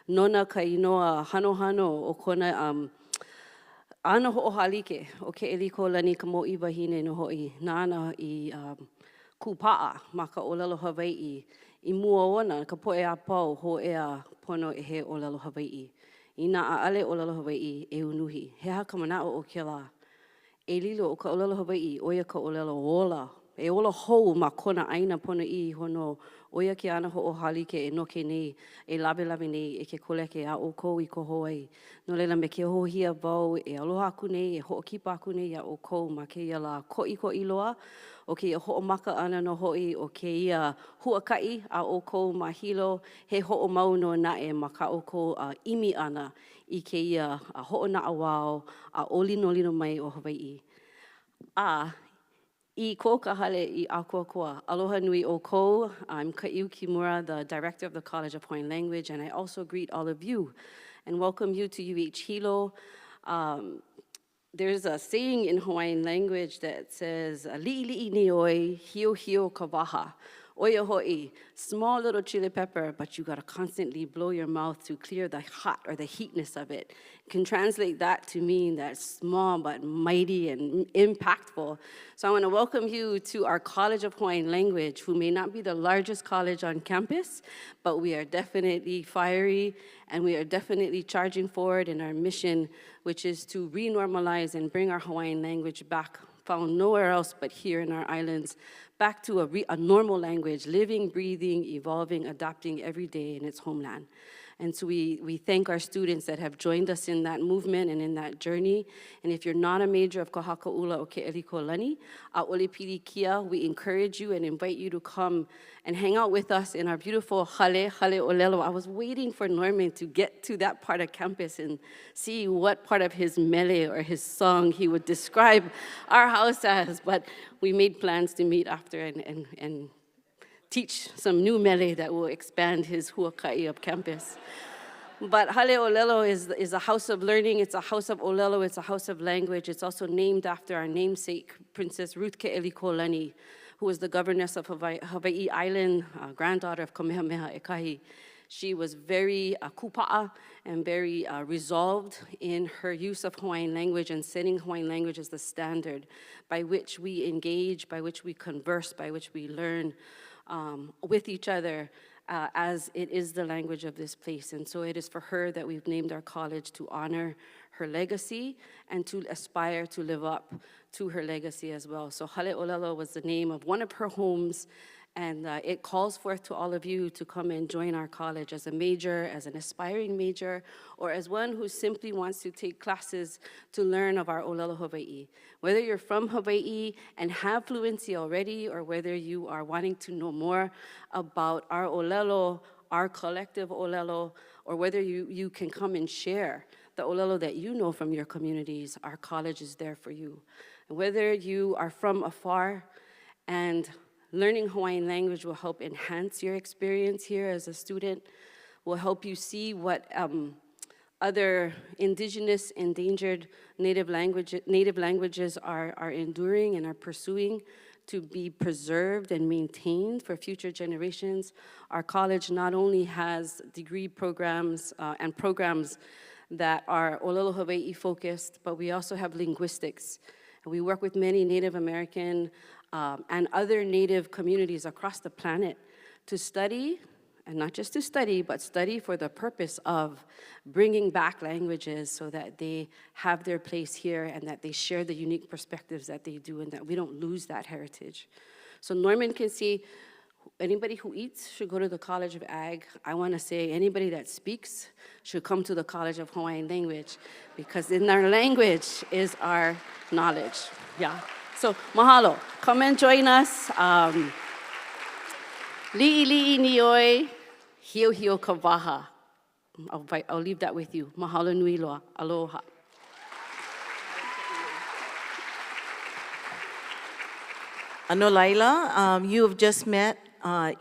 Nona ka inoa hano o kona ana hoʻohalike o ke ʻelikolani ka moʻi wahine no hoʻi. Nāna I kupaa ma ka ʻōlelo Hawai'i. I mua ona ka poʻe a pau ho ea pono e he ʻōlelo Hawai'i. I nā ʻaʻale ʻōlelo Hawai'i e unuhi. He aha ka manaʻo o ke la. E lilo o ka ʻōlelo Hawai'i oia ka ʻōlelo ola. E ola hou ma kona ʻaina pono I hono oia ke ana hoʻohalike e noke nei, e lawe nei e ke koleke a o kou I ko Hawaii. No leila me ke hohia wau e aloha aku nei, e hoʻokipa aku nei a o kou ma ke ia la koʻi loa. O ke ia hoʻomaka ana no hoʻi o ke ia huakaʻi a o kou ma Hilo, he hoʻomau no naʻe ma ka o kou imi ana I ke ia hoʻonaʻawao a ʻōlino mai o Hawaii. I ko ka hale I Akuakua. Aloha nui o kou. I'm Ka'iu Kimura, the director of the College of Hawaiian Language, and I also greet all of you and welcome you to UH Hilo. There's a saying in Hawaiian language that says, li'i ni oi, hio ka waha. Oia ho'i, small little chili pepper, but you gotta constantly blow your mouth to clear the hot or the heatness of it. You can translate that to mean that small but mighty and impactful. So I wanna welcome you to our College of Hawaiian Language, who may not be the largest college on campus, but we are definitely fiery and we are definitely charging forward in our mission, which is to renormalize and bring our Hawaiian language back, found nowhere else but here in our islands, back to a normal language, living, breathing, evolving, adapting every day in its homeland. And so we thank our students that have joined us in that movement and in that journey. And if you're not a major of Kahakaʻula o ke ʻelikolani, ʻaʻole pili kia, we encourage you and invite you to come and hang out with us in our beautiful hale olelo. I was waiting for Norman to get to that part of campus and see what part of his mele or his song he would describe our house as, but we made plans to meet after and teach some new mele that will expand his huaka'i of campus. But Hale Olelo is a house of learning, it's a house of Olelo, it's a house of language. It's also named after our namesake, Princess Ruth Ke'elikolani, who was the governess of Hawaii Island, granddaughter of Kamehameha Ekahi. She was very kupa'a and very resolved in her use of Hawaiian language and setting Hawaiian language as the standard by which we engage, by which we converse, by which we learn with each other as it is the language of this place. And so it is for her that we've named our college to honor her legacy and to aspire to live up to her legacy as well. So Hale Olelo was the name of one of her homes, and it calls forth to all of you to come and join our college as a major, as an aspiring major, or as one who simply wants to take classes to learn of our Olelo Hawaii. Whether you're from Hawaii and have fluency already, or whether you are wanting to know more about our Olelo, our collective Olelo, or whether you can come and share the Olelo that you know from your communities, our college is there for you. And whether you are from afar and learning Hawaiian language will help enhance your experience here as a student, will help you see what other indigenous, endangered native languages are enduring and are pursuing to be preserved and maintained for future generations. Our college not only has degree programs and programs that are Olelo Hawaii focused, but we also have linguistics. And we work with many Native American and other Native communities across the planet to study, and not just to study, but study for the purpose of bringing back languages so that they have their place here and that they share the unique perspectives that they do and that we don't lose that heritage. So Norman can see anybody who eats should go to the College of Ag. I want to say anybody that speaks should come to the College of Hawaiian Language, because in our language is our knowledge. Yeah. So mahalo. Come and join us. Li'i nioi, hio hio kavaha. I'll leave that with you. Mahalo nui loa. Aloha. Ano Laila, you have just met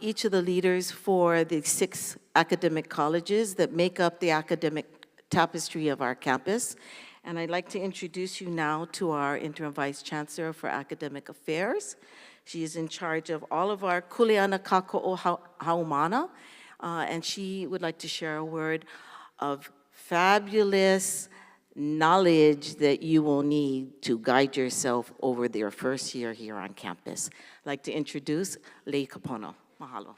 each of the leaders for the 6 academic colleges that make up the academic tapestry of our campus. And I'd like to introduce you now to our Interim Vice Chancellor for Academic Affairs. She is in charge of all of our kuleana kāko'o haumana, and she would like to share a word of fabulous knowledge that you will need to guide yourself over your first year here on campus. I'd like to introduce Lei Kapono. Mahalo.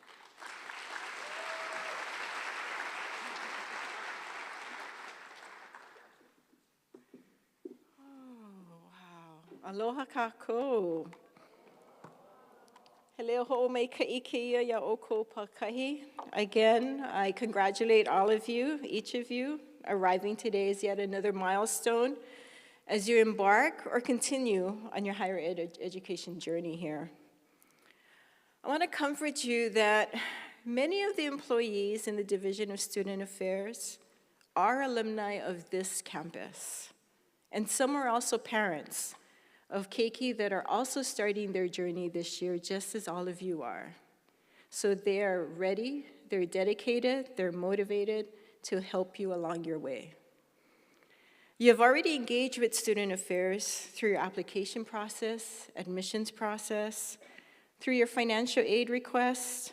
Aloha kākou. Heleo ho'omai ka'i ya oko pakahi. Again, I congratulate all of you, each of you. Arriving today is yet another milestone as you embark or continue on your higher education journey here. I want to comfort you that many of the employees in the Division of Student Affairs are alumni of this campus. And some are also parents of keiki that are also starting their journey this year, just as all of you are. So they are ready, they're dedicated, they're motivated to help you along your way. You have already engaged with Student Affairs through your application process, admissions process, through your financial aid request,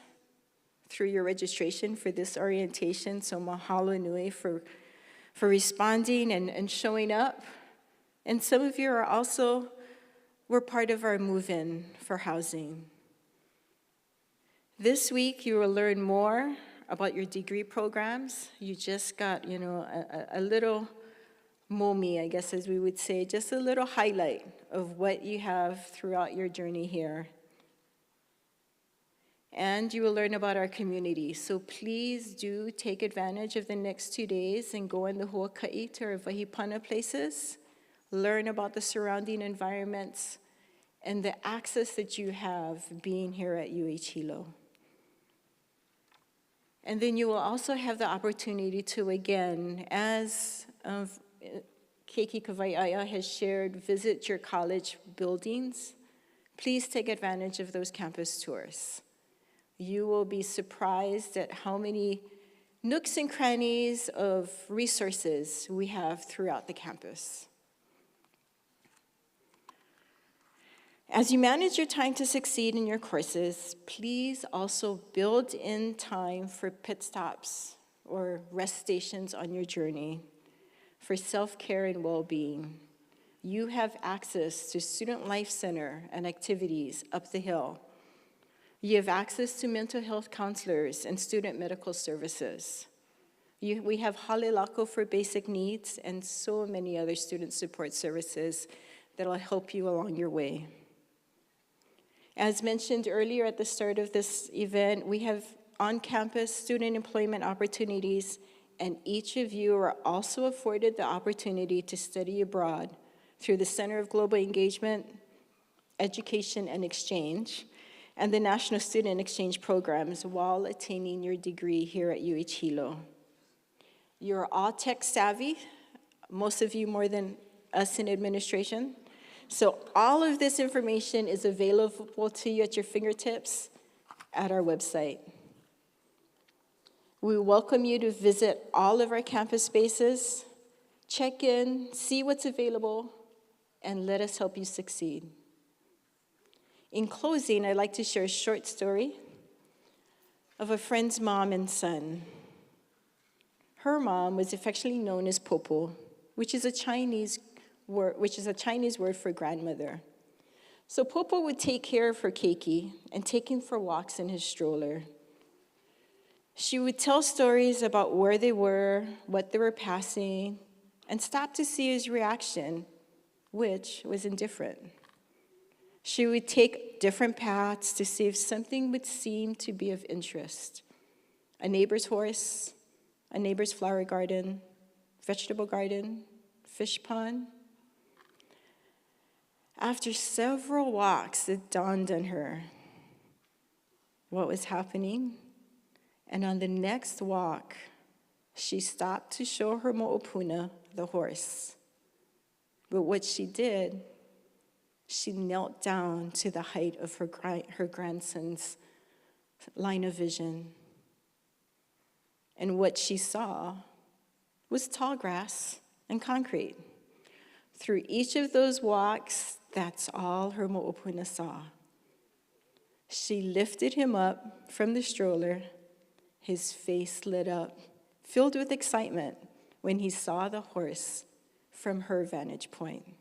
through your registration for this orientation. So mahalo nui for responding and showing up. And some of you were part of our move-in for housing. This week, you will learn more about your degree programs. You just got, a little momi, I guess, as we would say, just a little highlight of what you have throughout your journey here. And you will learn about our community. So please do take advantage of the next 2 days and go in the Huaka'i to our Vahipana places, learn about the surrounding environments, and the access that you have being here at UH Hilo. And then you will also have the opportunity to, again, as Keiki Kawaiʻaia has shared, visit your college buildings. Please take advantage of those campus tours. You will be surprised at how many nooks and crannies of resources we have throughout the campus. As you manage your time to succeed in your courses, please also build in time for pit stops or rest stations on your journey for self-care and well-being. You have access to Student Life Center and activities up the hill. You have access to mental health counselors and student medical services. We have Hale Lako for basic needs and so many other student support services that will help you along your way. As mentioned earlier at the start of this event, we have on-campus student employment opportunities, and each of you are also afforded the opportunity to study abroad through the Center of Global Engagement, Education and Exchange, and the National Student Exchange Programs while attaining your degree here at UH Hilo. You're all tech savvy, most of you more than us in administration. So all of this information is available to you at your fingertips at our website. We welcome you to visit all of our campus spaces, check in, see what's available, and let us help you succeed. In closing, I'd like to share a short story of a friend's mom and son. Her mom was affectionately known as Popo, which is a Chinese word for grandmother. So Popo would take care of her keiki and take him for walks in his stroller. She would tell stories about where they were, what they were passing, and stop to see his reaction, which was indifferent. She would take different paths to see if something would seem to be of interest. A neighbor's horse, a neighbor's flower garden, vegetable garden, fish pond. After several walks, it dawned on her what was happening. And on the next walk, she stopped to show her mo'opuna, the horse. But what she did, she knelt down to the height of her grandson's line of vision. And what she saw was tall grass and concrete. Through each of those walks, that's all her mo'opuna saw. She lifted him up from the stroller. His face lit up, filled with excitement when he saw the horse from her vantage point.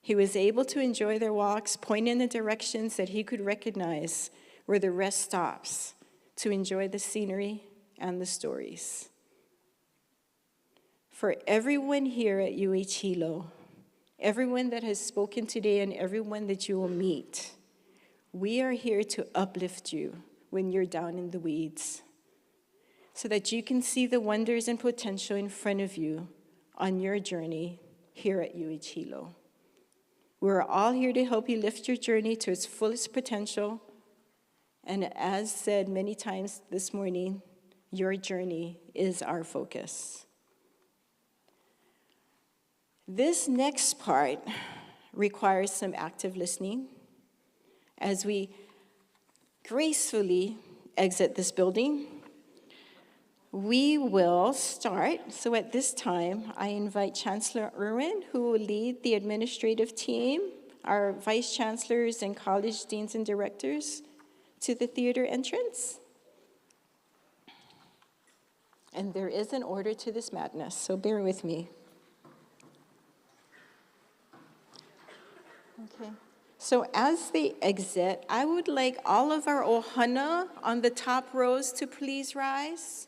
He was able to enjoy their walks, point in the directions that he could recognize were the rest stops to enjoy the scenery and the stories. For everyone here at UH Hilo, everyone that has spoken today and everyone that you will meet, we are here to uplift you when you're down in the weeds, so that you can see the wonders and potential in front of you on your journey here at UH Hilo. We're all here to help you lift your journey to its fullest potential. And as said many times this morning, your journey is our focus. This next part requires some active listening as we gracefully exit this building. We will start, so at this time, I invite Chancellor Irwin, who will lead the administrative team, our vice chancellors and college deans and directors, to the theater entrance. And there is an order to this madness, so bear with me. Okay. So as they exit, I would like all of our ohana on the top rows to please rise.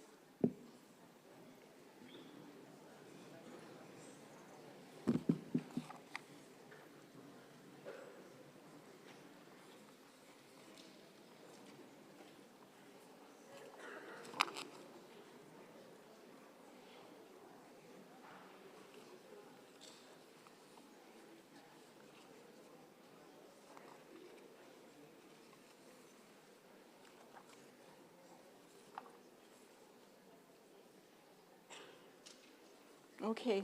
Okay,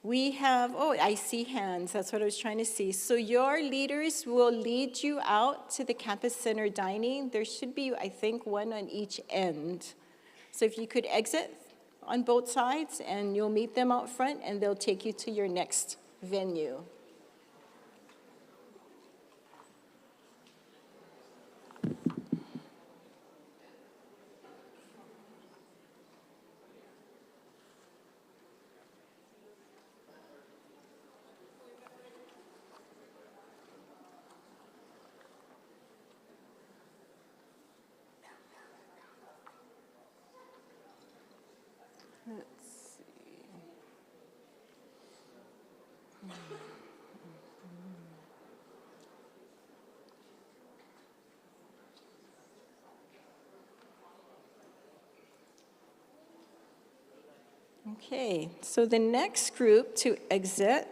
we have, oh, I see hands. That's what I was trying to see. So your leaders will lead you out to the campus center dining. There should be, I think, one on each end. So if you could exit on both sides, and you'll meet them out front, and they'll take you to your next venue. Let's see. Okay, so the next group to exit,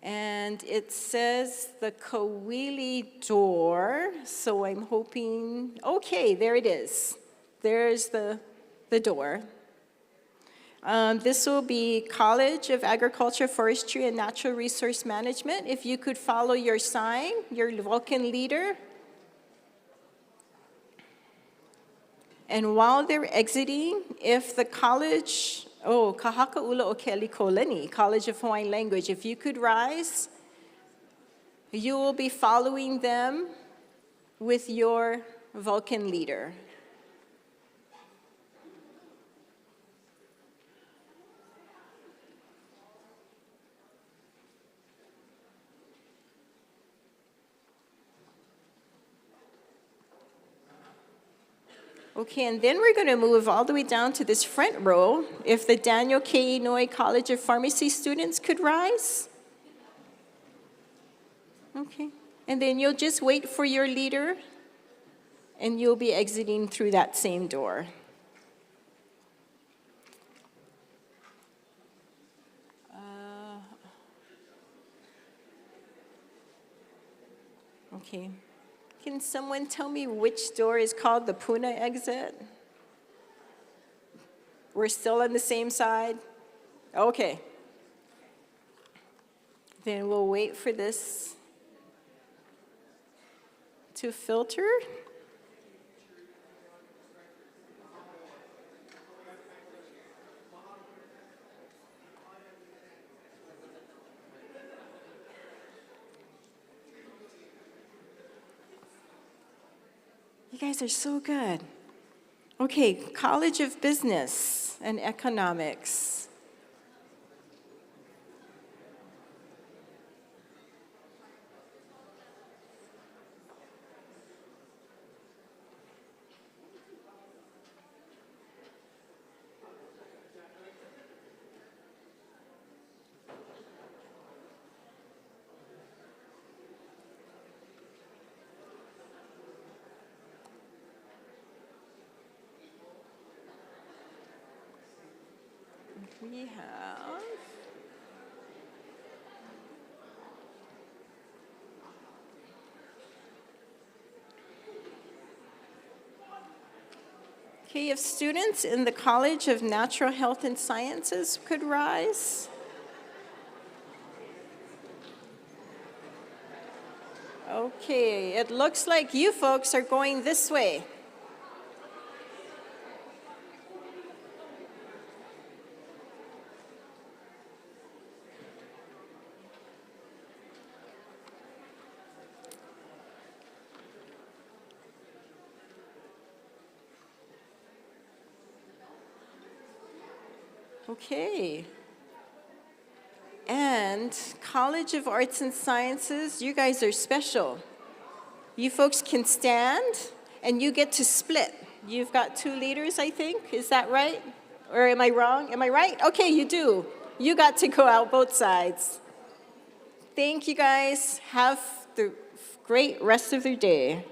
and it says the Kawili door, so I'm hoping, okay, there it is. There's the door. This will be College of Agriculture, Forestry, and Natural Resource Management. If you could follow your sign, your Vulcan leader. And while they're exiting, if the college, Kahaka Ula Okeli Koleni, College of Hawaiian Language, if you could rise, you will be following them with your Vulcan leader. Okay, and then we're going to move all the way down to this front row. If the Daniel K. Inouye College of Pharmacy students could rise. Okay, and then you'll just wait for your leader, and you'll be exiting through that same door. Okay. Can someone tell me which door is called the Puna exit? We're still on the same side? Okay. Then we'll wait for this to filter. You guys are so good. Okay, College of Business and Economics. We have okay, if students in the College of Natural Health and Sciences could rise. Okay, it looks like you folks are going this way. Okay. And College of Arts and Sciences, you guys are special. You folks can stand and you get to split. You've got 2 leaders, I think. Is that right? Or am I wrong? Am I right? Okay, you do. You got to go out both sides. Thank you guys. Have the great rest of your day.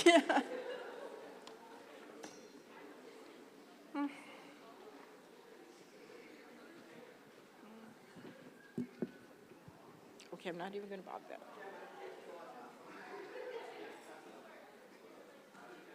Yeah. Okay, I'm not even going to bother that.